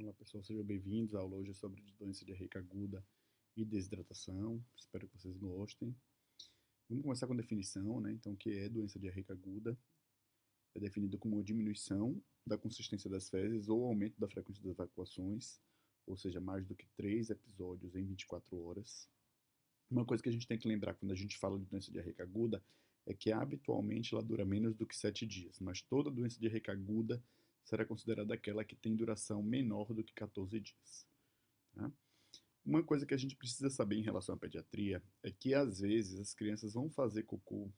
Olá pessoal, sejam bem-vindos à aula hoje sobre doença diarreica aguda e desidratação. Espero que vocês gostem. Vamos começar com a definição, né? Então, o que é doença diarreica aguda? É definido como diminuição da consistência das fezes ou aumento da frequência das evacuações, ou seja, mais do que 3 episódios em 24 horas. Uma coisa que a gente tem que lembrar quando a gente fala de doença diarreica aguda é que habitualmente ela dura menos do que 7 dias, mas toda doença diarreica aguda será considerada aquela que tem duração menor do que 14 dias. Tá? Uma coisa que a gente precisa saber em relação à pediatria é que às vezes as crianças vão fazer cocô,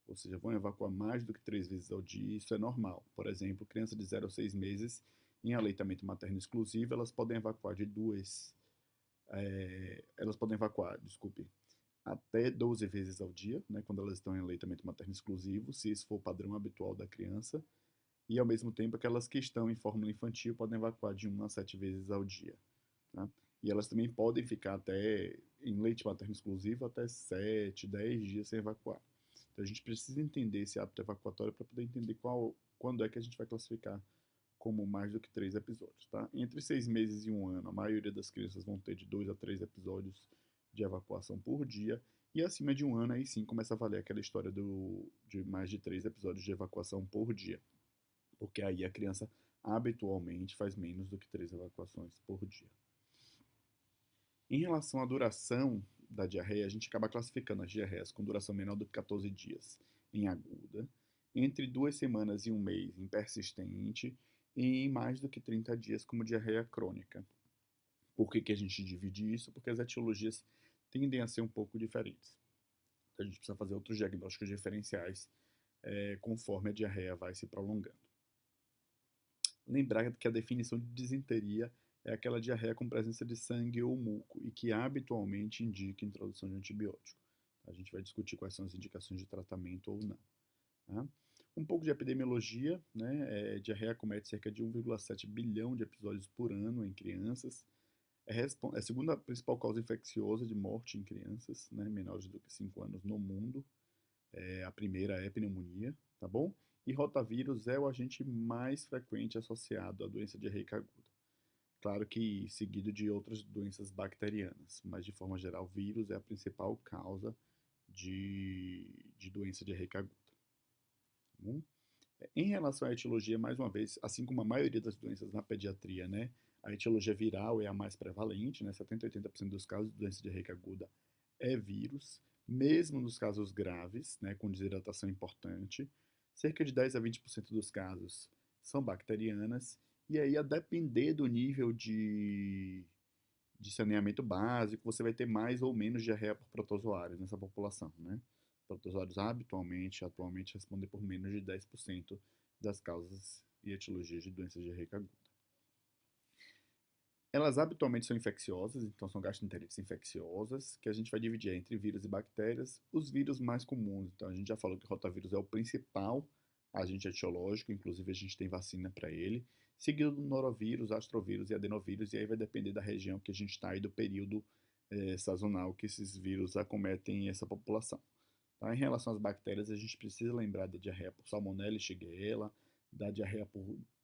ou seja, vão evacuar mais do que 3 vezes ao dia, e isso é normal. Por exemplo, criança de 0 a 6 meses em aleitamento materno exclusivo, elas podem evacuar desculpe, até 12 vezes ao dia, né, quando elas estão em aleitamento materno exclusivo, se esse for o padrão habitual da criança, e ao mesmo tempo aquelas que estão em fórmula infantil podem evacuar de 1 a 7 vezes ao dia. Tá? E elas também podem ficar até em leite materno exclusivo até 7, 10 dias sem evacuar. Então a gente precisa entender esse hábito evacuatório para poder entender quando é que a gente vai classificar como mais do que 3 episódios. Tá? Entre 6 meses e 1 ano, a maioria das crianças vão ter de 2 a 3 episódios de evacuação por dia. E acima de 1 ano, aí sim começa a valer aquela história de mais de 3 episódios de evacuação por dia. Porque aí a criança habitualmente faz menos do que 3 evacuações por dia. Em relação à duração da diarreia, a gente acaba classificando as diarreias com duração menor do que 14 dias em aguda, entre 2 semanas e 1 mês em persistente e em mais do que 30 dias como diarreia crônica. Por que a gente divide isso? Porque as etiologias tendem a ser um pouco diferentes. Então a gente precisa fazer outros diagnósticos diferenciais conforme a diarreia vai se prolongando. Lembrar que a definição de disenteria é aquela diarreia com presença de sangue ou muco e que habitualmente indica introdução de antibiótico. A gente vai discutir quais são as indicações de tratamento ou não. Tá? Um pouco de epidemiologia, né? Diarreia comete cerca de 1,7 bilhão de episódios por ano em crianças. É a segunda principal causa infecciosa de morte em crianças, né, menores do que 5 anos no mundo. A primeira é pneumonia, tá bom? E rotavírus é o agente mais frequente associado à doença diarreica aguda. Claro que seguido de outras doenças bacterianas, mas de forma geral, vírus é a principal causa de doença diarreica aguda. Tá bom? Em relação à etiologia, mais uma vez, assim como a maioria das doenças na pediatria, né, a etiologia viral é a mais prevalente, né, 70 a 80% dos casos de doença diarreica aguda é vírus, mesmo nos casos graves, né, com desidratação importante, cerca de 10 a 20% dos casos são bacterianas, e aí a depender do nível de saneamento básico, você vai ter mais ou menos diarreia por protozoários nessa população, né? Protozoários atualmente respondem por menos de 10% das causas e etiologias de doenças diarreica aguda. Elas habitualmente são infecciosas, então são gastroenterites infecciosas, que a gente vai dividir entre vírus e bactérias. Os vírus mais comuns, então a gente já falou que o rotavírus é o principal agente etiológico, inclusive a gente tem vacina para ele, seguido do norovírus, astrovírus e adenovírus, e aí vai depender da região que a gente está e do período sazonal que esses vírus acometem essa população. Tá? Em relação às bactérias, a gente precisa lembrar da diarreia por Salmonella e Shigella, da diarreia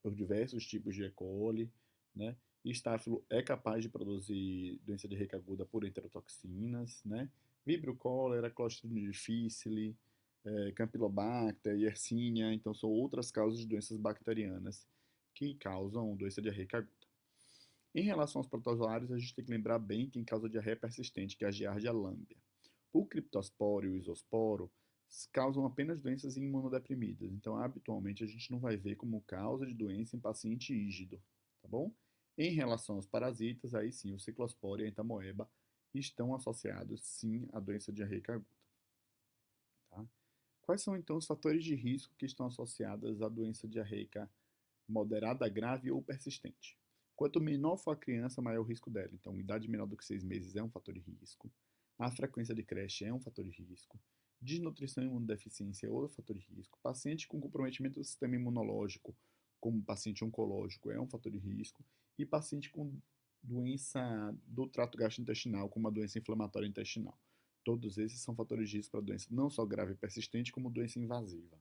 por diversos tipos de E. coli, né? Estáfilo é capaz de produzir doença diarreica aguda por enterotoxinas, né? Vibrio cólera, Clostridium difficile, Campylobacter, Yersinia, então são outras causas de doenças bacterianas que causam doença diarreica aguda. Em relação aos protozoários, a gente tem que lembrar bem quem causa diarreia persistente, que é a Giardia lamblia. O criptosporo e o isosporo causam apenas doenças imunodeprimidas, então habitualmente a gente não vai ver como causa de doença em paciente ígido, tá bom? Em relação aos parasitas, aí sim, o ciclosporo e a entamoeba estão associados sim à doença diarreica aguda. Tá? Quais são então os fatores de risco que estão associados à doença diarreica moderada, grave ou persistente? Quanto menor for a criança, maior o risco dela. Então, idade menor do que 6 meses é um fator de risco. A frequência de creche é um fator de risco. Desnutrição e imunodeficiência é outro fator de risco. Paciente com comprometimento do sistema imunológico, como paciente oncológico, é um fator de risco. E paciente com doença do trato gastrointestinal, como a doença inflamatória intestinal. Todos esses são fatores de risco para doença não só grave e persistente, como doença invasiva.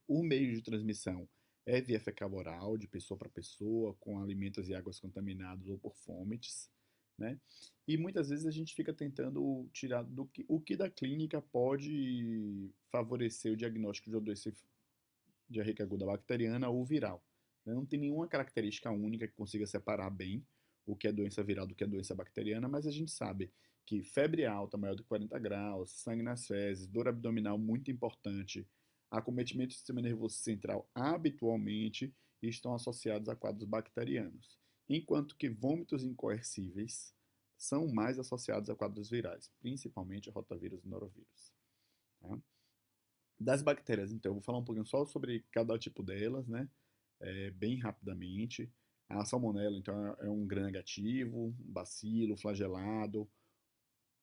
O meio de transmissão é via fecal oral, de pessoa para pessoa, com alimentos e águas contaminados ou por fomites, né? E muitas vezes a gente fica tentando tirar o que da clínica pode favorecer o diagnóstico de uma doença diarreica aguda bacteriana ou viral, né? Não tem nenhuma característica única que consiga separar bem o que é doença viral do que é doença bacteriana, mas a gente sabe que febre alta maior do que 40 graus, sangue nas fezes, dor abdominal muito importante, acometimento do sistema nervoso central habitualmente estão associados a quadros bacterianos, enquanto que vômitos incoercíveis são mais associados a quadros virais, principalmente rotavírus e norovírus. Tá? Das bactérias, então, eu vou falar um pouquinho só sobre cada tipo delas, né? Bem rapidamente. A salmonela, então, é um gram negativo, um bacilo, flagelado,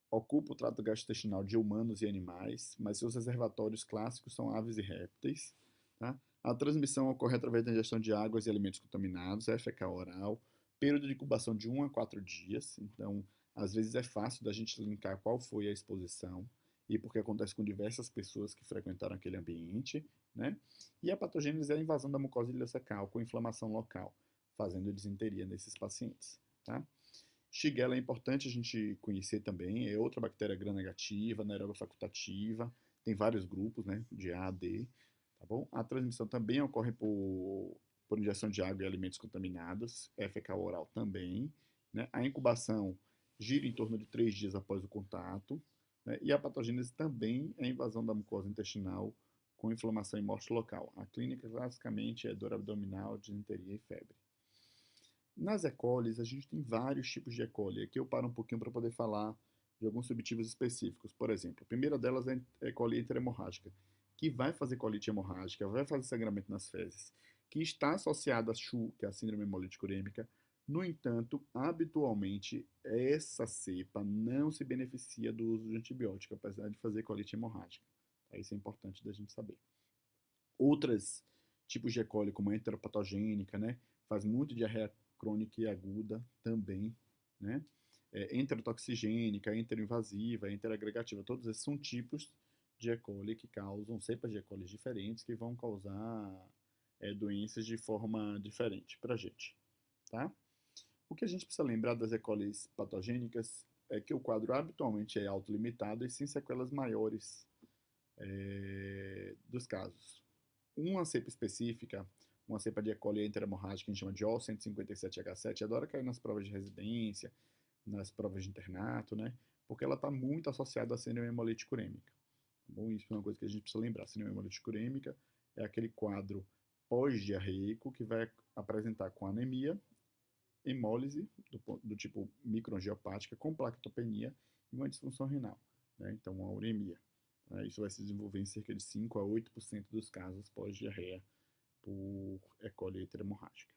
ocupa o trato gastrointestinal de humanos e animais, mas seus reservatórios clássicos são aves e répteis. Tá? A transmissão ocorre através da ingestão de águas e alimentos contaminados, é fecal oral, período de incubação de 1 a 4 dias, então às vezes é fácil da gente linkar qual foi a exposição e porque acontece com diversas pessoas que frequentaram aquele ambiente, né? E a patogênese é a invasão da mucosa ileocecal com inflamação local, fazendo disenteria nesses pacientes, tá? Shigella é importante a gente conhecer também, é outra bactéria gram-negativa, anaeróbica facultativa, tem vários grupos, né, de A a D, tá bom? A transmissão também ocorre por injeção de água e alimentos contaminados, é fecal oral também, né? A incubação gira em torno de 3 dias após o contato, né? E a patogênese também é a invasão da mucosa intestinal com inflamação e morte local. A clínica, classicamente, é dor abdominal, disenteria e febre. Nas E. colis, a gente tem vários tipos de E. coli. Aqui eu paro um pouquinho para poder falar de alguns subtipos específicos. Por exemplo, a primeira delas é a E. coli enterhemorrágica, que vai fazer colite hemorrágica, vai fazer sangramento nas fezes, que está associada a SHU, que é a síndrome hemolítica urêmica. No entanto, habitualmente, essa cepa não se beneficia do uso de antibiótico, apesar de fazer colite hemorrágica. Isso é importante da gente saber. Outros tipos de E. coli, como a enteropatogênica, né, faz muito diarreia crônica e aguda também, né? Enterotoxigênica, enteroinvasiva, enteragregativa, todos esses são tipos de E. coli que causam cepas de E. coli diferentes que vão causar doenças de forma diferente para a gente, tá? O que a gente precisa lembrar das E. colis patogênicas é que o quadro habitualmente é autolimitado e sem sequelas maiores dos casos. Uma cepa específica, uma cepa de E. coli enterhemorrágica que a gente chama de O157H7, adora cair nas provas de residência, nas provas de internato, né? Porque ela está muito associada à síndrome hemolítica urêmica. Tá bom? Isso é uma coisa que a gente precisa lembrar. A síndrome hemolítica urêmica é aquele quadro pós-diarreico que vai apresentar com anemia, hemólise do tipo microangiopática, com plaquetopenia e uma disfunção renal, né? Então, uma uremia. Isso vai se desenvolver em cerca de 5 a 8% dos casos pós-diarreia por E. coli hemorrágica.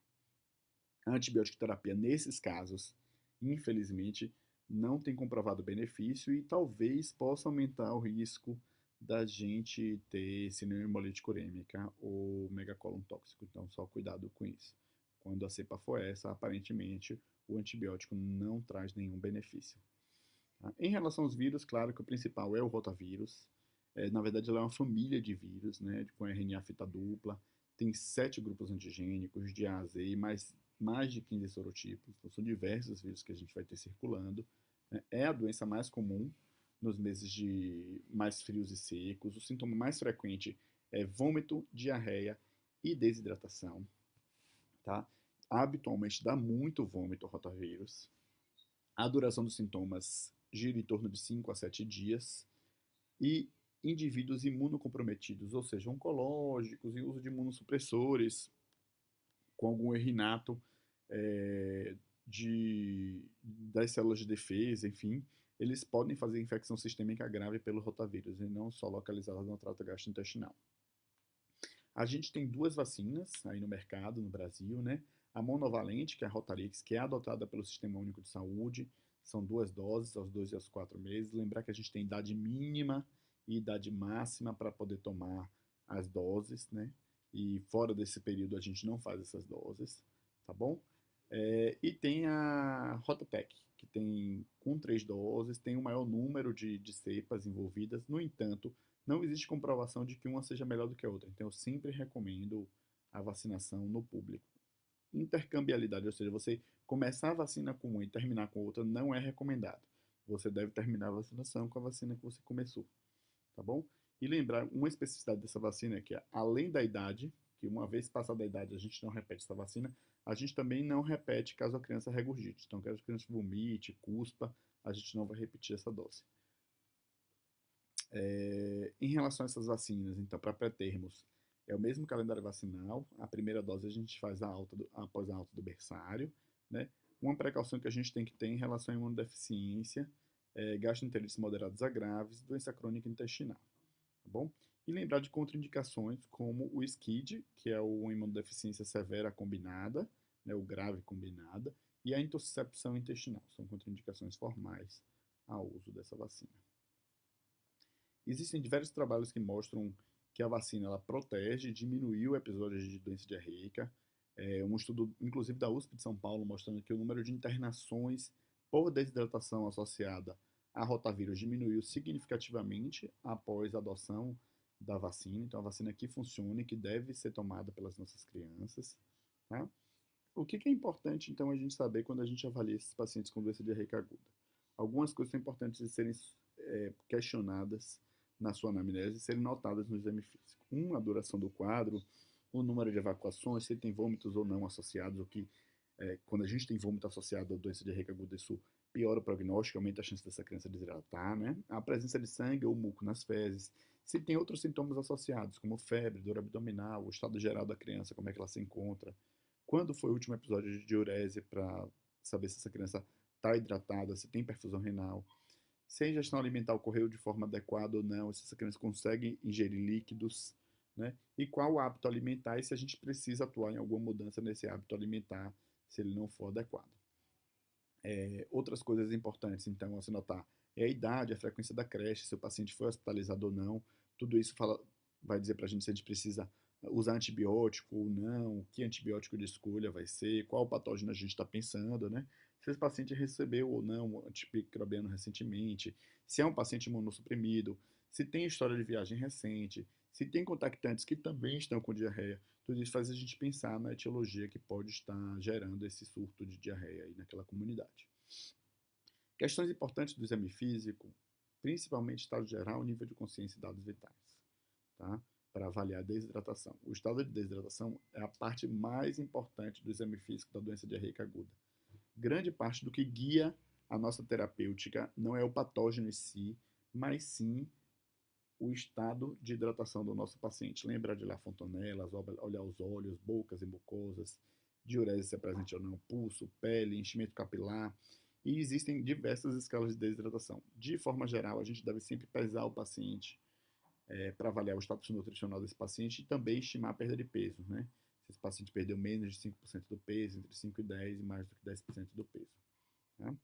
A antibiótico terapia, nesses casos, infelizmente, não tem comprovado benefício e talvez possa aumentar o risco da gente ter síndrome hemolítica urêmica ou megacolon tóxico. Então, só cuidado com isso. Quando a cepa for essa, aparentemente, o antibiótico não traz nenhum benefício. Tá? Em relação aos vírus, claro que o principal é o rotavírus. Na verdade, ela é uma família de vírus, né, com RNA fita dupla. Tem 7 grupos antigênicos de A a Z e mais de 15 sorotipos. Então, são diversos vírus que a gente vai ter circulando. Né? É a doença mais comum nos meses de mais frios e secos. O sintoma mais frequente é vômito, diarreia e desidratação. Tá? Habitualmente dá muito vômito o rotavírus. A duração dos sintomas gira em torno de 5 a 7 dias e indivíduos imunocomprometidos, ou seja, oncológicos e uso de imunossupressores, com algum erro inato das células de defesa, enfim, eles podem fazer infecção sistêmica grave pelo rotavírus e não só localizada no trato gastrointestinal. A gente tem 2 vacinas aí no mercado, no Brasil, né? A monovalente, que é a Rotarix, que é adotada pelo Sistema Único de Saúde, são 2 doses, aos 2 e aos 4 meses. Lembrar que a gente tem idade mínima e idade máxima para poder tomar as doses, né? E fora desse período a gente não faz essas doses, tá bom? E tem a Rotatec, que tem com 3 doses, tem o maior número de cepas envolvidas. No entanto, não existe comprovação de que uma seja melhor do que a outra. Então, eu sempre recomendo a vacinação no público. Intercambialidade, ou seja, você começar a vacina com uma e terminar com outra não é recomendado. Você deve terminar a vacinação com a vacina que você começou, tá bom? E lembrar, uma especificidade dessa vacina é que, além da idade, que uma vez passada a idade a gente não repete essa vacina, a gente também não repete caso a criança regurgite. Então, caso a criança vomite, cuspa, a gente não vai repetir essa dose. Em relação a essas vacinas, então, para pré-termos, é o mesmo calendário vacinal. A primeira dose a gente faz após a alta do berçário, né? Uma precaução que a gente tem que ter em relação à imunodeficiência, gastroenterites moderados a graves, doença crônica intestinal, tá bom? E lembrar de contraindicações como o SCID, que é uma imunodeficiência severa combinada, né, o grave combinada, e a intussuscepção intestinal. São contraindicações formais ao uso dessa vacina. Existem diversos trabalhos que mostram que a vacina ela protege e diminui episódios de doença diarreica. Um estudo, inclusive, da USP de São Paulo, mostrando que o número de internações por desidratação associada a rotavírus diminuiu significativamente após a adoção da vacina. Então, a vacina que funciona e que deve ser tomada pelas nossas crianças. Tá? O que é importante, então, a gente saber quando a gente avalia esses pacientes com doença diarreica aguda? Algumas coisas são importantes de serem questionadas na sua anamnese e serem notadas no exame físico. A duração do quadro, o número de evacuações, se tem vômitos ou não associados, o que, quando a gente tem vômito associado à doença diarreica aguda, isso piora o prognóstico, aumenta a chance dessa criança desidratar, né? A presença de sangue ou muco nas fezes, se tem outros sintomas associados, como febre, dor abdominal, o estado geral da criança, como é que ela se encontra, quando foi o último episódio de diurese para saber se essa criança está hidratada, se tem perfusão renal, se a ingestão alimentar ocorreu de forma adequada ou não, se essa criança consegue ingerir líquidos, né? E qual o hábito alimentar e se a gente precisa atuar em alguma mudança nesse hábito alimentar se ele não for adequado. Outras coisas importantes, então, a se notar é a idade, a frequência da creche, se o paciente foi hospitalizado ou não, tudo isso vai dizer para a gente se a gente precisa usar antibiótico ou não, que antibiótico de escolha vai ser, qual patógeno a gente está pensando, né? Se esse paciente recebeu ou não antimicrobiano recentemente, se é um paciente imunossuprimido, se tem história de viagem recente, se tem contactantes que também estão com diarreia. Tudo isso faz a gente pensar na etiologia que pode estar gerando esse surto de diarreia aí naquela comunidade. Questões importantes do exame físico, principalmente estado geral, nível de consciência e dados vitais, tá? Para avaliar a desidratação. O estado de desidratação é a parte mais importante do exame físico da doença diarreica aguda. Grande parte do que guia a nossa terapêutica não é o patógeno em si, mas sim o estado de hidratação do nosso paciente. Lembrar de olhar fontanelas, olhar os olhos, bocas e mucosas, diurese se é presente ou não, pulso, pele, enchimento capilar. E existem diversas escalas de desidratação. De forma geral, a gente deve sempre pesar o paciente para avaliar o status nutricional desse paciente e também estimar a perda de peso, né? Se esse paciente perdeu menos de 5% do peso, entre 5 e 10 e mais do que 10% do peso. Né?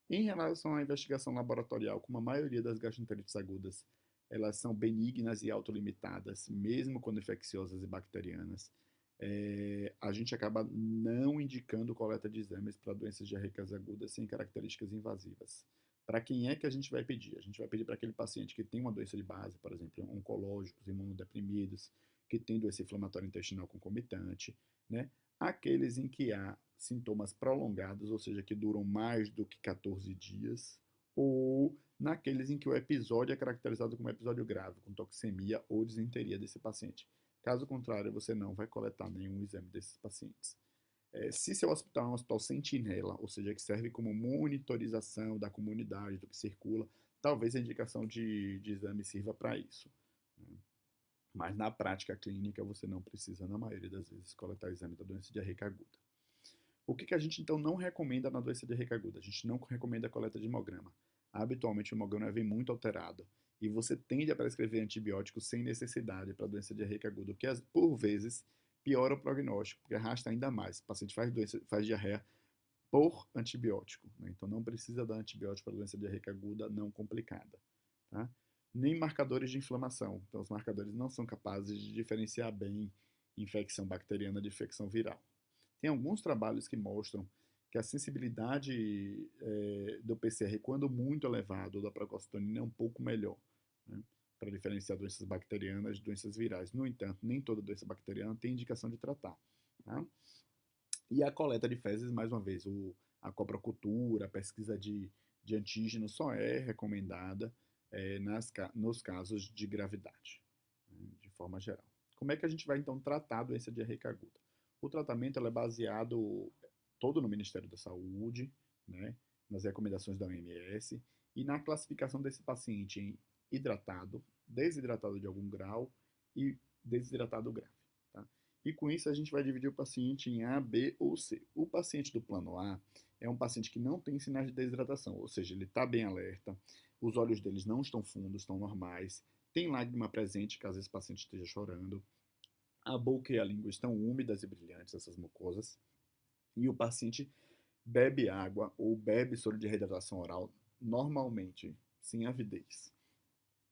Em relação à investigação laboratorial, como a maioria das gastroenterites agudas, elas são benignas e autolimitadas, mesmo quando infecciosas e bacterianas, a gente acaba não indicando coleta de exames para doenças diarreicas agudas sem características invasivas. Para quem é que a gente vai pedir? A gente vai pedir para aquele paciente que tem uma doença de base, por exemplo, oncológicos, imunodeprimidos, que tem doença inflamatória intestinal concomitante, né? Aqueles em que há sintomas prolongados, ou seja, que duram mais do que 14 dias, ou naqueles em que o episódio é caracterizado como episódio grave, com toxemia ou disenteria desse paciente. Caso contrário, você não vai coletar nenhum exame desses pacientes. Se seu hospital é um hospital sentinela, ou seja, que serve como monitorização da comunidade, do que circula, talvez a indicação de exame sirva para isso. Né? Mas na prática clínica, você não precisa, na maioria das vezes, coletar exame da doença diarreica aguda. O que a gente então não recomenda na doença diarreica aguda? A gente não recomenda a coleta de hemograma. Habitualmente o hemograma vem muito alterado e você tende a prescrever antibióticos sem necessidade para a doença diarreica aguda, o que por vezes piora o prognóstico, porque arrasta ainda mais. O paciente faz diarreia por antibiótico, né? Então não precisa dar antibiótico para a doença diarreica aguda não complicada, tá? Nem marcadores de inflamação. Então os marcadores não são capazes de diferenciar bem infecção bacteriana de infecção viral. Tem alguns trabalhos que mostram que a sensibilidade do PCR, quando muito elevado, ou da procalcitonina, é um pouco melhor, né, para diferenciar doenças bacterianas de doenças virais. No entanto, nem toda doença bacteriana tem indicação de tratar. Tá? E a coleta de fezes, mais uma vez, a coprocultura, a pesquisa de antígeno só é recomendada nos casos de gravidade, né, de forma geral. Como é que a gente vai, então, tratar a doença diarreica aguda? O tratamento ela é baseado todo no Ministério da Saúde, né, nas recomendações da OMS e na classificação desse paciente em hidratado, desidratado de algum grau e desidratado grave. Tá? E com isso a gente vai dividir o paciente em A, B ou C. O paciente do plano A é um paciente que não tem sinais de desidratação, ou seja, ele está bem alerta, os olhos deles não estão fundos, estão normais, tem lágrima presente caso esse paciente esteja chorando, a boca e a língua estão úmidas e brilhantes, essas mucosas, e o paciente bebe água ou bebe soro de reidratação oral normalmente, sem avidez,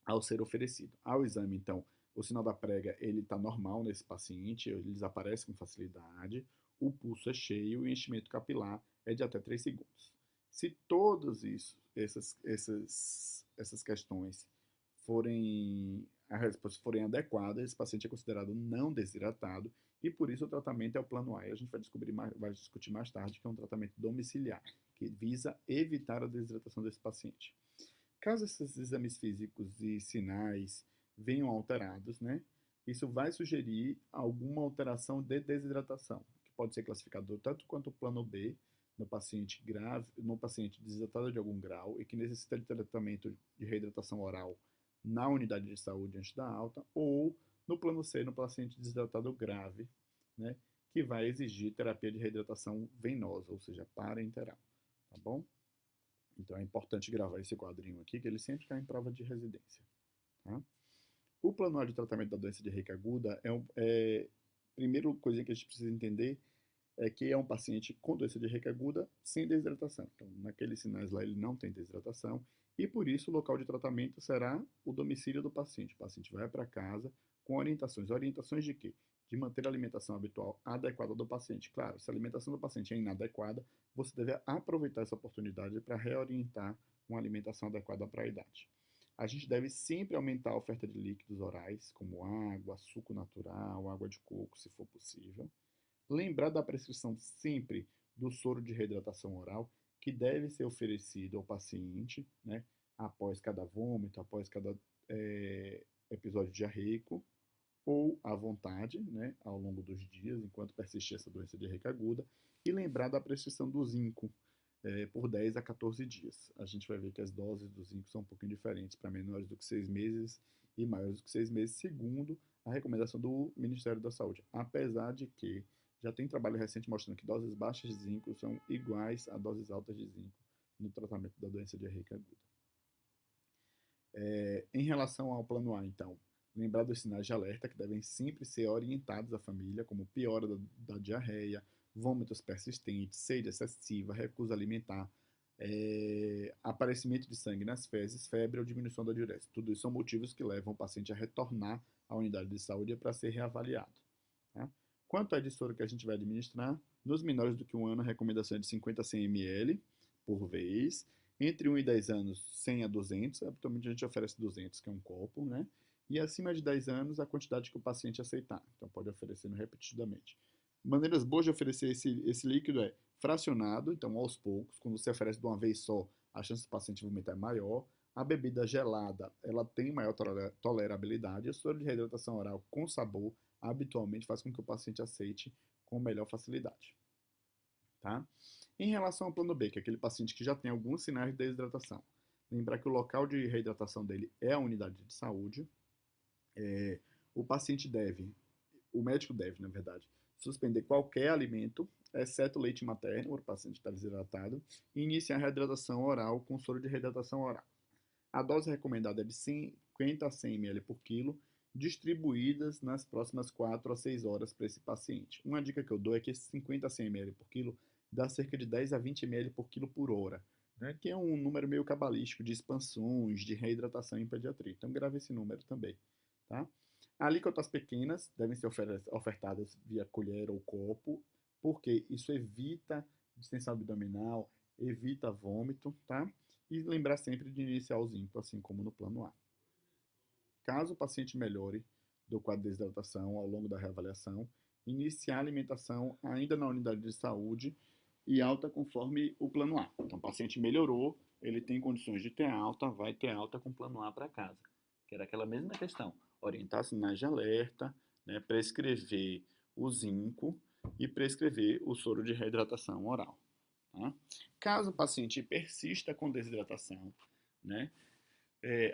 ao ser oferecido. Ao exame, então, o sinal da prega ele está normal nesse paciente, ele desaparece com facilidade, o pulso é cheio e o enchimento capilar é de até 3 segundos. Se todas essas questões as respostas forem adequadas, esse paciente é considerado não desidratado e por isso o tratamento é o plano A. E a gente vai discutir mais tarde que é um tratamento domiciliar, que visa evitar a desidratação desse paciente. Caso esses exames físicos e sinais venham alterados, né, isso vai sugerir alguma alteração de desidratação, que pode ser classificado tanto quanto o plano B, no paciente grave, no paciente desidratado de algum grau e que necessita de tratamento de reidratação oral na unidade de saúde antes da alta, ou no plano C, no paciente desidratado grave, né, que vai exigir terapia de reidratação venosa, ou seja, parenteral, tá bom? Então é importante gravar esse quadrinho aqui, que ele sempre cai em prova de residência. Tá? O plano A de tratamento da doença diarreica aguda primeira coisa que a gente precisa entender é que é um paciente com doença diarreica aguda sem desidratação. Então, naqueles sinais lá ele não tem desidratação e por isso o local de tratamento será o domicílio do paciente. O paciente vai para casa com orientações. Orientações de quê? De manter a alimentação habitual adequada do paciente. Claro, se a alimentação do paciente é inadequada, você deve aproveitar essa oportunidade para reorientar uma alimentação adequada para a idade. A gente deve sempre aumentar a oferta de líquidos orais, como água, suco natural, água de coco, se for possível. Lembrar da prescrição sempre do soro de reidratação oral, que deve ser oferecido ao paciente, né, após cada vômito, após cada episódio diarreico, ou à vontade, né, ao longo dos dias, enquanto persistir essa doença diarreica aguda, e lembrar da prescrição do zinco por 10 a 14 dias. A gente vai ver que as doses do zinco são um pouquinho diferentes para menores do que 6 meses e maiores do que 6 meses, segundo a recomendação do Ministério da Saúde. Apesar de que já tem trabalho recente mostrando que doses baixas de zinco são iguais a doses altas de zinco no tratamento da doença diarreica aguda. Em relação ao plano A, então, lembrar dos sinais de alerta que devem sempre ser orientados à família, como piora da diarreia, vômitos persistentes, sede excessiva, recusa alimentar, aparecimento de sangue nas fezes, febre ou diminuição da diurese. Tudo isso são motivos que levam o paciente a retornar à unidade de saúde para ser reavaliado. Tá? Quanto à de soro que a gente vai administrar, nos menores do que 1 ano, a recomendação é de 50 a 100 ml por vez. Entre 1 e 10 anos, 100 a 200. Habitualmente a gente oferece 200, que é um copo, né? E acima de 10 anos, a quantidade que o paciente aceitar. Então pode oferecendo repetidamente. Maneiras boas de oferecer esse líquido é fracionado, então aos poucos. Quando você oferece de uma vez só, a chance do paciente vomitar é maior. A bebida gelada, ela tem maior tolerabilidade. O soro de reidratação oral com sabor habitualmente faz com que o paciente aceite com melhor facilidade. Tá? Em relação ao plano B, que é aquele paciente que já tem alguns sinais de desidratação, lembrar que o local de reidratação dele é a unidade de saúde. O paciente o médico deve, na verdade, suspender qualquer alimento, exceto leite materno, para o paciente estar desidratado, e iniciar a reidratação oral com soro de reidratação oral. A dose recomendada é de 50 a 100 ml por quilo, distribuídas nas próximas 4 a 6 horas para esse paciente. Uma dica que eu dou é que esse 50 a 100 ml por quilo dá cerca de 10 a 20 ml por quilo por hora, né, que é um número meio cabalístico de expansões, de reidratação em pediatria. Então grave esse número também. Tá? Alíquotas pequenas devem ser ofertadas via colher ou copo, porque isso evita distensão abdominal, evita vômito, tá? E lembrar sempre de iniciar o zinco, assim como no plano A. Caso o paciente melhore do quadro de desidratação ao longo da reavaliação, iniciar a alimentação ainda na unidade de saúde e alta conforme o plano A. Então, o paciente melhorou, ele tem condições de ter alta, vai ter alta com plano A para casa. Que era aquela mesma questão, orientar sinais de alerta, né, prescrever o zinco e prescrever o soro de reidratação oral. Tá? Caso o paciente persista com desidratação, né,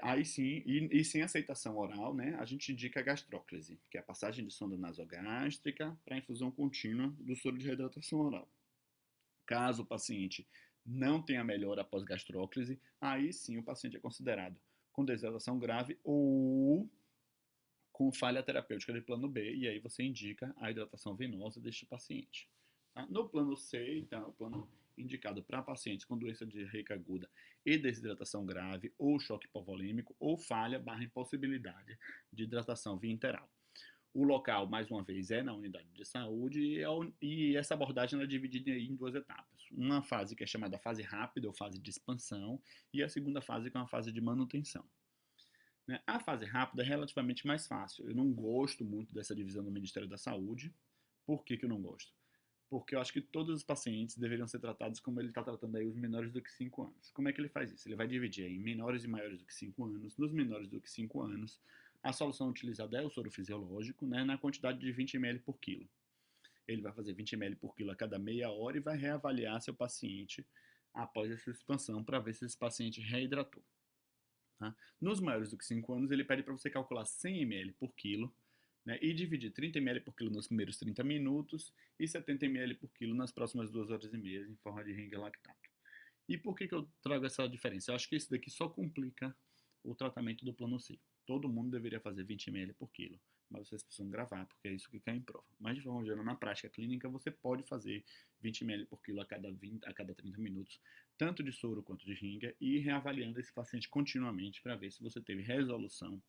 aí sim, e sem aceitação oral, né, a gente indica a gastróclise, que é a passagem de sonda nasogástrica para infusão contínua do soro de reidratação oral. Caso o paciente não tenha melhora após gastróclise, aí sim o paciente é considerado com desidratação grave ou com falha terapêutica de plano B, e aí você indica a hidratação venosa deste paciente. Tá? No plano C, então, o plano indicado para pacientes com doença diarreica aguda e desidratação grave, ou choque hipovolêmico, ou falha barra impossibilidade de hidratação via interal. O local, mais uma vez, é na unidade de saúde e essa abordagem é dividida em duas etapas. Uma fase que é chamada fase rápida ou fase de expansão e a segunda fase que é uma fase de manutenção. Né? A fase rápida é relativamente mais fácil. Eu não gosto muito dessa divisão do Ministério da Saúde. Por que eu não gosto? Porque eu acho que todos os pacientes deveriam ser tratados como ele está tratando aí os menores do que 5 anos. Como é que ele faz isso? Ele vai dividir em menores e maiores do que 5 anos. Nos menores do que 5 anos, a solução utilizada é o soro fisiológico, né, na quantidade de 20 ml por quilo. Ele vai fazer 20 ml por quilo a cada meia hora e vai reavaliar seu paciente após essa expansão para ver se esse paciente reidratou. Tá? Nos maiores do que 5 anos, ele pede para você calcular 100 ml por quilo, né, e dividir 30 ml por quilo nos primeiros 30 minutos e 70 ml por quilo nas próximas 2 horas e meia em forma de Ringer lactato. E por que eu trago essa diferença? Eu acho que isso daqui só complica o tratamento do plano C. Todo mundo deveria fazer 20 ml por quilo, mas vocês precisam gravar, porque é isso que cai em prova. Mas de forma geral, na prática clínica, você pode fazer 20 ml por quilo a cada 30 minutos, tanto de soro quanto de ringa, e ir reavaliando esse paciente continuamente para ver se você teve resolução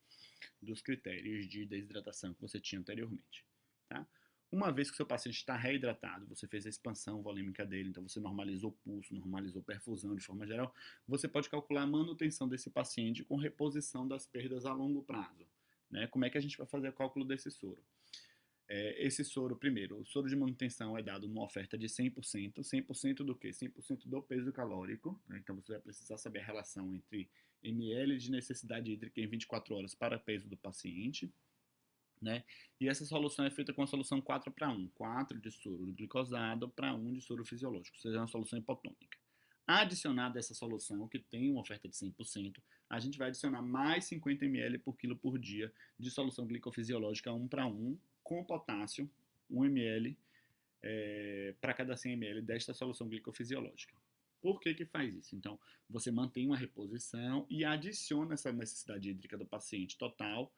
dos critérios de desidratação que você tinha anteriormente. Tá? Uma vez que o seu paciente está reidratado, você fez a expansão volêmica dele, então você normalizou o pulso, normalizou a perfusão de forma geral, você pode calcular a manutenção desse paciente com reposição das perdas a longo prazo. Né? Como é que a gente vai fazer o cálculo desse soro? Esse soro, primeiro, o soro de manutenção é dado numa oferta de 100%. 100% do quê? 100% do peso calórico. Né? Então você vai precisar saber a relação entre ml de necessidade hídrica em 24 horas para peso do paciente. Né? E essa solução é feita com a solução 4:1, 4 de soro glicosado para 1 de soro fisiológico, ou seja, é uma solução hipotônica. Adicionada essa solução, que tem uma oferta de 100%, a gente vai adicionar mais 50 ml por quilo por dia de solução glicofisiológica 1:1, com potássio, 1 ml para cada 100 ml desta solução glicofisiológica. Por que faz isso? Então, você mantém uma reposição e adiciona essa necessidade hídrica do paciente total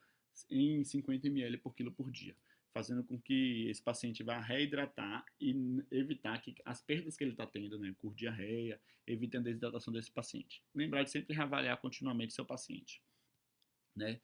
em 50 ml por quilo por dia, fazendo com que esse paciente vá reidratar e evitar que as perdas que ele está tendo, né, por diarreia, evitem a desidratação desse paciente. Lembrar de sempre reavaliar continuamente seu paciente. Né?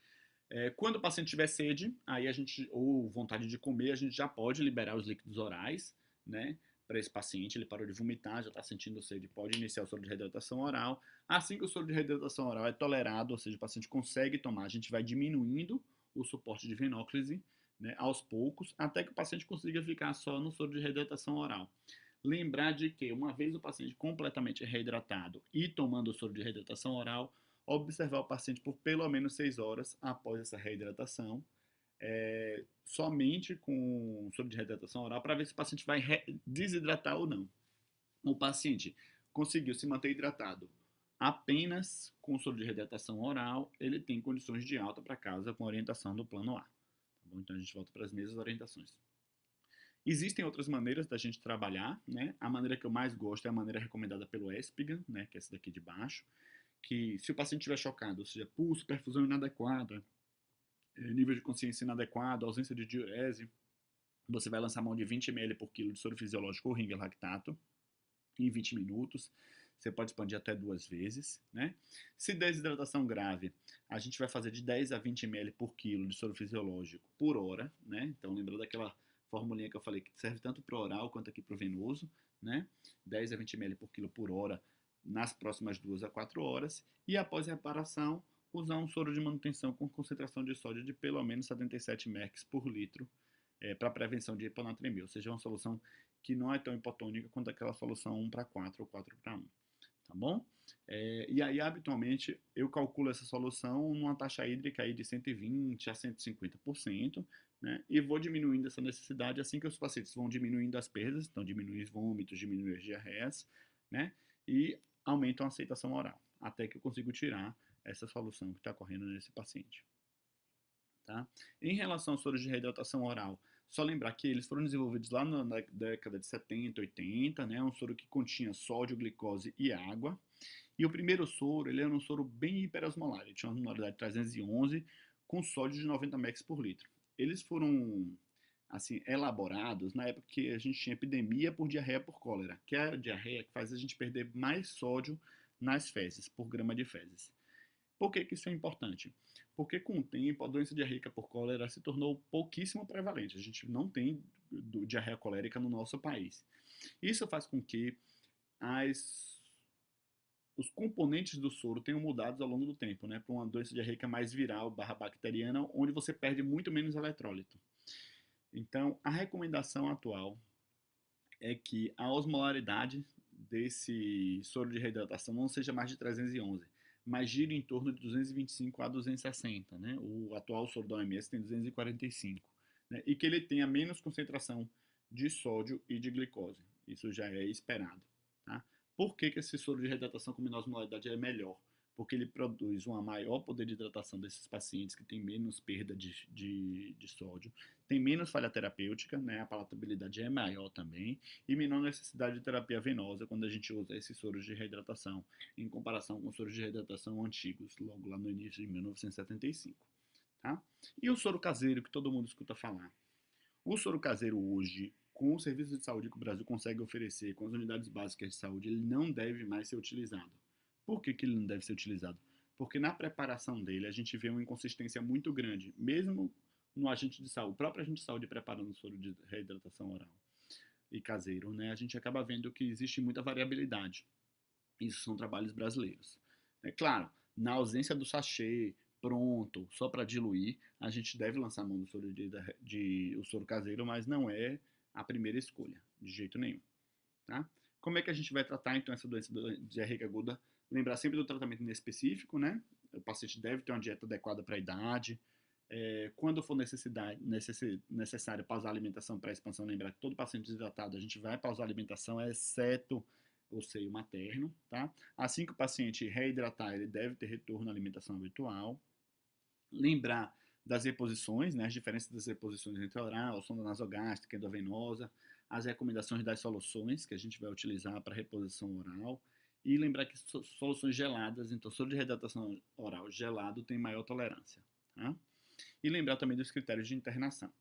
Quando o paciente tiver sede, aí a gente, ou vontade de comer, a gente já pode liberar os líquidos orais, né? Para esse paciente, ele parou de vomitar, já está sentindo sede, pode iniciar o soro de reidratação oral. Assim que o soro de reidratação oral é tolerado, ou seja, o paciente consegue tomar, a gente vai diminuindo o suporte de venóclise, né, aos poucos, até que o paciente consiga ficar só no soro de reidratação oral. Lembrar de que, uma vez o paciente completamente reidratado e tomando o soro de reidratação oral, observar o paciente por pelo menos 6 horas após essa reidratação, somente com soro de reidratação oral, para ver se o paciente vai desidratar ou não. O paciente conseguiu se manter hidratado apenas com soro de reidratação oral, ele tem condições de alta para casa com orientação do plano A. Tá bom? Então a gente volta para as mesmas orientações. Existem outras maneiras da gente trabalhar, né? A maneira que eu mais gosto é a maneira recomendada pelo Espigan, né? Que é essa daqui de baixo, que se o paciente estiver chocado, ou seja, pulso, perfusão inadequada, nível de consciência inadequado, ausência de diurese, você vai lançar mão de 20 ml por quilo de soro fisiológico ou Ringer lactato em 20 minutos. Você pode expandir até 2 vezes, né? Se desidratação grave, a gente vai fazer de 10 a 20 ml por quilo de soro fisiológico por hora, né? Então, lembrando daquela formulinha que eu falei que serve tanto para o oral quanto aqui para o venoso, né? 10 a 20 ml por quilo por hora nas próximas 2 a 4 horas. E após a reparação, usar um soro de manutenção com concentração de sódio de pelo menos 77 mEq por litro para prevenção de hiponatremia, ou seja, uma solução que não é tão hipotônica quanto aquela solução 1:4 ou 4:1, tá bom? E aí, habitualmente, eu calculo essa solução numa taxa hídrica aí de 120 a 150%, né? E vou diminuindo essa necessidade assim que os pacientes vão diminuindo as perdas, então diminui os vômitos, diminui as diarreias, né? E aumentam a aceitação oral, até que eu consigo tirar essa solução que está ocorrendo nesse paciente. Tá? Em relação aos soros de reidratação oral, só lembrar que eles foram desenvolvidos lá na década de 70, 80, né? Um soro que continha sódio, glicose e água. E o primeiro soro, ele era um soro bem hiperosmolar, ele tinha uma osmolaridade de 311 com sódio de 90 mEq por litro. Eles foram assim elaborados na época que a gente tinha epidemia por diarreia por cólera, que é a diarreia que faz a gente perder mais sódio nas fezes, por grama de fezes. Por que isso é importante? Porque com o tempo a doença diarreica por cólera se tornou pouquíssimo prevalente. A gente não tem diarreia colérica no nosso país. Isso faz com que as, os componentes do soro tenham mudado ao longo do tempo, né, para uma doença diarreica mais viral / bacteriana, onde você perde muito menos eletrólito. Então, a recomendação atual é que a osmolaridade desse soro de reidratação não seja mais de 311, mas gire em torno de 225 a 260, né? O atual soro da OMS tem 245, né? E que ele tenha menos concentração de sódio e de glicose. Isso já é esperado, tá? Por que esse soro de reidratação com menor osmolaridade é melhor? Porque ele produz um maior poder de hidratação desses pacientes que têm menos perda de sódio, tem menos falha terapêutica, né? A palatabilidade é maior também, e menor necessidade de terapia venosa quando a gente usa esses soros de reidratação, em comparação com os soros de reidratação antigos, logo lá no início de 1975. Tá? E o soro caseiro, que todo mundo escuta falar. O soro caseiro hoje, com o serviço de saúde que o Brasil consegue oferecer, com as unidades básicas de saúde, ele não deve mais ser utilizado. Por que ele não deve ser utilizado? Porque na preparação dele a gente vê uma inconsistência muito grande, mesmo no agente de saúde, o próprio agente de saúde preparando o soro de reidratação oral e caseiro, né? A gente acaba vendo que existe muita variabilidade. Isso são trabalhos brasileiros. É claro, na ausência do sachê pronto, só para diluir, a gente deve lançar a mão do soro o soro caseiro, mas não é a primeira escolha, de jeito nenhum. Tá? Como é que a gente vai tratar então essa doença de diarreia aguda? Lembrar sempre do tratamento inespecífico, né? O paciente deve ter uma dieta adequada para a idade. Quando for necessário pausar a alimentação para a expansão, lembrar que todo paciente desidratado a gente vai pausar a alimentação, exceto o seio materno, tá? Assim que o paciente reidratar, ele deve ter retorno à alimentação habitual. Lembrar das reposições, né, as diferenças das reposições entre oral, sonda nasogástrica, endovenosa, as recomendações das soluções que a gente vai utilizar para reposição oral, e lembrar que soluções geladas, então soro de reidratação oral gelado tem maior tolerância, tá? E lembrar também dos critérios de internação.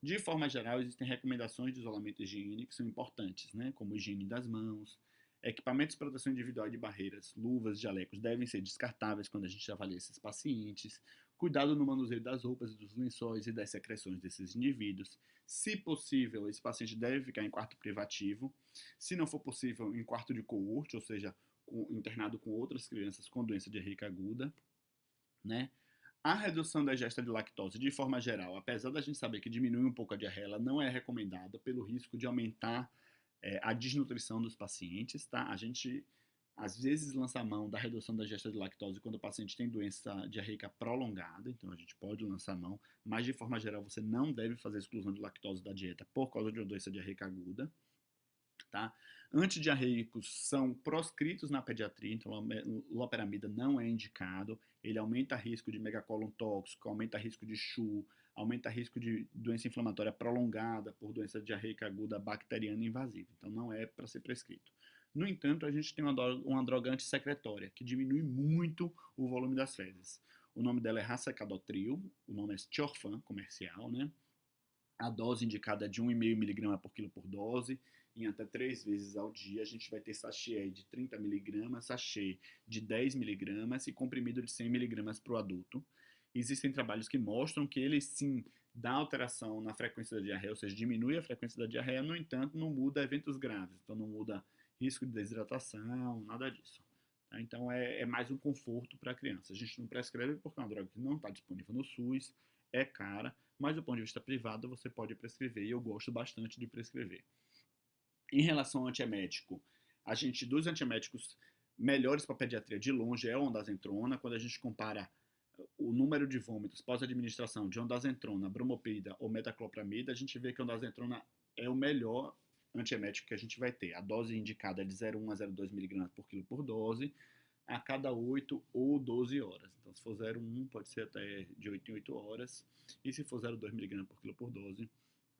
De forma geral, existem recomendações de isolamento higiênico que são importantes, né, como higiene das mãos, equipamentos de proteção individual e de barreiras, luvas, jalecos devem ser descartáveis quando a gente avalia esses pacientes, cuidado no manuseio das roupas, dos lençóis e das secreções desses indivíduos. Se possível, esse paciente deve ficar em quarto privativo. Se não for possível, em quarto de coorte, ou seja, internado com outras crianças com doença diarreica aguda, né? A redução da ingesta de lactose, de forma geral, apesar da gente saber que diminui um pouco a diarreia, ela não é recomendada pelo risco de aumentar a desnutrição dos pacientes, tá? A gente, às vezes, lança a mão da redução da ingesta de lactose quando o paciente tem doença diarreica prolongada, então a gente pode lançar a mão, mas, de forma geral, você não deve fazer exclusão de lactose da dieta por causa de uma doença diarreica aguda. Tá? Antidiarreicos são proscritos na pediatria, então loperamida não é indicado, ele aumenta risco de megacólon tóxico, aumenta risco de CHU, aumenta risco de doença inflamatória prolongada por doença diarreica aguda bacteriana invasiva, então não é para ser prescrito. No entanto, a gente tem uma droga antissecretória que diminui muito o volume das fezes. O nome dela é racecadotril, o nome é Stiorfan comercial, né? A dose indicada é de 1,5 mg por quilo por dose, em até 3 vezes ao dia. A gente vai ter sachê de 30 mg, sachê de 10 mg e comprimido de 100 mg para o adulto. Existem trabalhos que mostram que ele sim dá alteração na frequência da diarreia, ou seja, diminui a frequência da diarreia, no entanto, não muda eventos graves, então não muda risco de desidratação, nada disso. Tá? Então é mais um conforto para a criança. A gente não prescreve porque é uma droga que não está disponível no SUS, é cara, mas do ponto de vista privado você pode prescrever e eu gosto bastante de prescrever. Em relação ao antiemético, a gente, dos antieméticos melhores para a pediatria de longe é a ondansetron. Quando a gente compara o número de vômitos pós-administração de ondansetron, bromoprida ou metaclopramida, a gente vê que a ondansetron é o melhor antiemético que a gente vai ter. A dose indicada é de 0,1 a 0,2 mg por quilo por dose, a cada 8 ou 12 horas. Então, se for 0,1, pode ser até de 8 em 8 horas, e se for 0,2 mg por quilo por dose,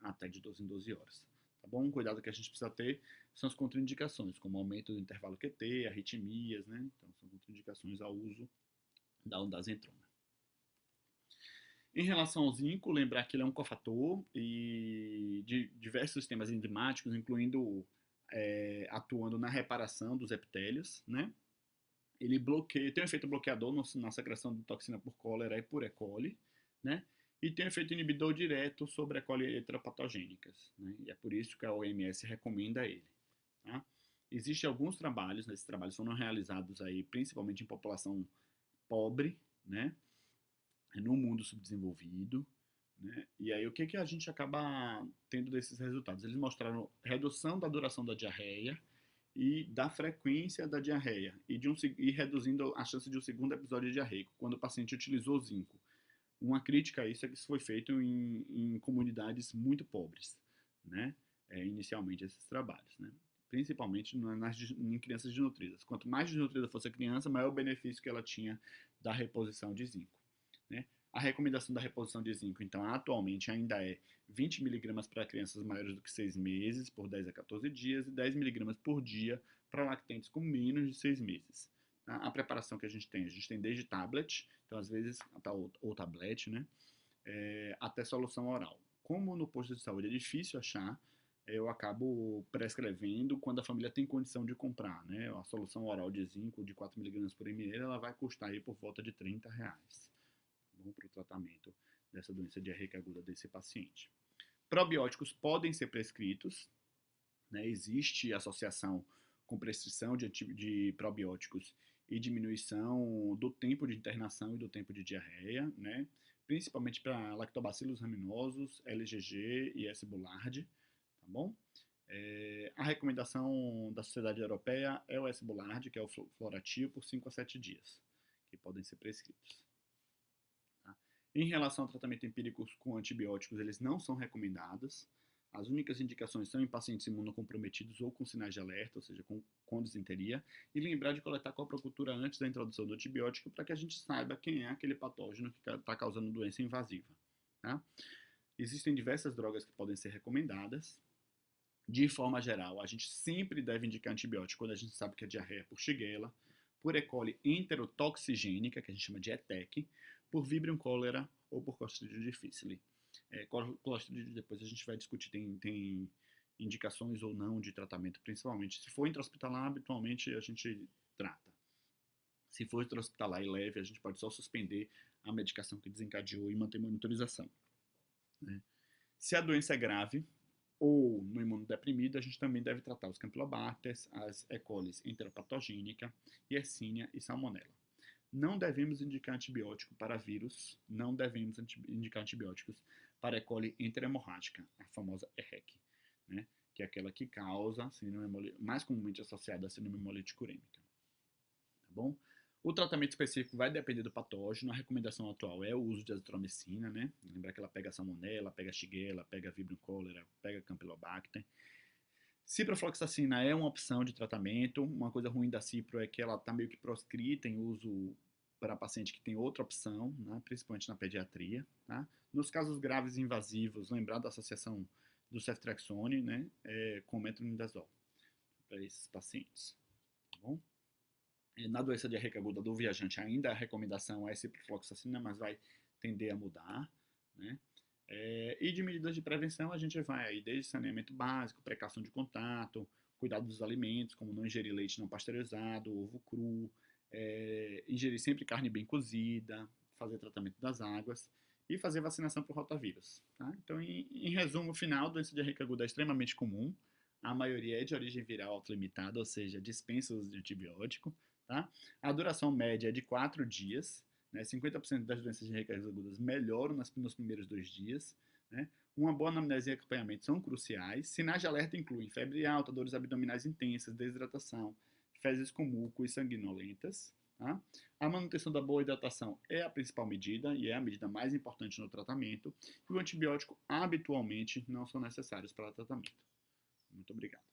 até de 12 em 12 horas. Tá bom? Um cuidado que a gente precisa ter são as contraindicações, como aumento do intervalo QT, arritmias, né? Então, são contraindicações ao uso da ondansetrona. Em relação ao zinco, lembrar que ele é um cofator e de diversos sistemas enzimáticos, incluindo atuando na reparação dos epitélios, né? Ele bloqueia, tem um efeito bloqueador na secreção de toxina por cólera e por E. coli, né? E tem um efeito inibidor direto sobre E. coli heteropatogênicas, né? E é por isso que a OMS recomenda ele, tá? Existem alguns trabalhos, esses trabalhos foram realizados aí principalmente em população pobre, né? No mundo subdesenvolvido, né? E aí o que a gente acaba tendo desses resultados? Eles mostraram redução da duração da diarreia e da frequência da diarreia e reduzindo a chance de um segundo episódio diarreico quando o paciente utilizou zinco. Uma crítica a isso é que isso foi feito em comunidades muito pobres, né? Inicialmente esses trabalhos, né? Principalmente em crianças desnutridas. Quanto mais desnutrida fosse a criança, maior o benefício que ela tinha da reposição de zinco, né? A recomendação da reposição de zinco, então, atualmente ainda é 20 miligramas para crianças maiores do que 6 meses, por 10 a 14 dias, e 10 miligramas por dia para lactentes com menos de 6 meses. Tá? A preparação que a gente tem desde tablet, então às vezes, ou tablet, né? Até solução oral. Como no posto de saúde é difícil achar, eu acabo prescrevendo quando a família tem condição de comprar, né? A solução oral de zinco de 4 miligramas por ml, ela vai custar aí por volta de R$ 30. Bom, para o tratamento dessa doença diarreica aguda desse paciente. Probióticos podem ser prescritos, né? Existe associação com prescrição de probióticos e diminuição do tempo de internação e do tempo de diarreia, né? Principalmente para lactobacillus raminosos, LGG e S. boulardii, tá bom? A recomendação da Sociedade Europeia é o S. boulardii, que é o floratio, por 5 a 7 dias, que podem ser prescritos. Tá? Em relação ao tratamento empírico com antibióticos, eles não são recomendados. As únicas indicações são em pacientes imunocomprometidos ou com sinais de alerta, ou seja, com disenteria, e lembrar de coletar coprocultura antes da introdução do antibiótico para que a gente saiba quem é aquele patógeno que está causando doença invasiva. Tá? Existem diversas drogas que podem ser recomendadas. De forma geral, a gente sempre deve indicar antibiótico quando a gente sabe que a diarreia é por Shigella, por E. coli enterotoxigênica, que a gente chama de ETEC, por Vibrio cholera ou por Clostridium difficile. Clostridium depois a gente vai discutir, tem indicações ou não de tratamento, principalmente. Se for intra-hospitalar, habitualmente a gente trata. Se for intra-hospitalar e leve, a gente pode só suspender a medicação que desencadeou e manter monitorização, né? Se a doença é grave ou no imunodeprimido, a gente também deve tratar os Campylobacter, as E. coli enteropatogênica, Yersinia e Salmonella. Não devemos indicar antibiótico para vírus, não devemos indicar antibióticos para E. coli enterohemorrágica, a famosa EHEC, né? Que é aquela que causa síndrome mais comumente associada à síndrome hemolítica urêmica. Tá bom? O tratamento específico vai depender do patógeno. A recomendação atual é o uso de azitromicina, né? Lembrar que ela pega salmonella, pega shigella, pega vibrio cholera, pega campylobacter. Ciprofloxacina é uma opção de tratamento. Uma coisa ruim da cipro é que ela está meio que proscrita em uso para paciente que tem outra opção, né? Principalmente na pediatria. Tá? Nos casos graves e invasivos, lembrar da associação do ceftriaxone, né? Com metronidazol para esses pacientes. Tá bom? Na doença diarreica aguda do viajante, ainda a recomendação é ciprofloxacina, mas vai tender a mudar, né? E de medidas de prevenção, a gente vai aí desde saneamento básico, precaução de contato, cuidado dos alimentos, como não ingerir leite não pasteurizado, ovo cru, ingerir sempre carne bem cozida, fazer tratamento das águas e fazer vacinação por rotavírus. Tá? Então, em resumo final, a doença diarreica aguda é extremamente comum, a maioria é de origem viral autolimitada, ou seja, dispensa o uso de antibiótico. tá? A duração média é de 4 dias, né? 50% das doenças de recaídas agudas melhoram nos primeiros 2 dias, né? Uma boa anamnese e acompanhamento são cruciais. Sinais de alerta incluem febre alta, dores abdominais intensas, desidratação, fezes com muco e sanguinolentas. Tá? A manutenção da boa hidratação é a principal medida e é a medida mais importante no tratamento. E o antibiótico habitualmente não são necessários para tratamento. Muito obrigado.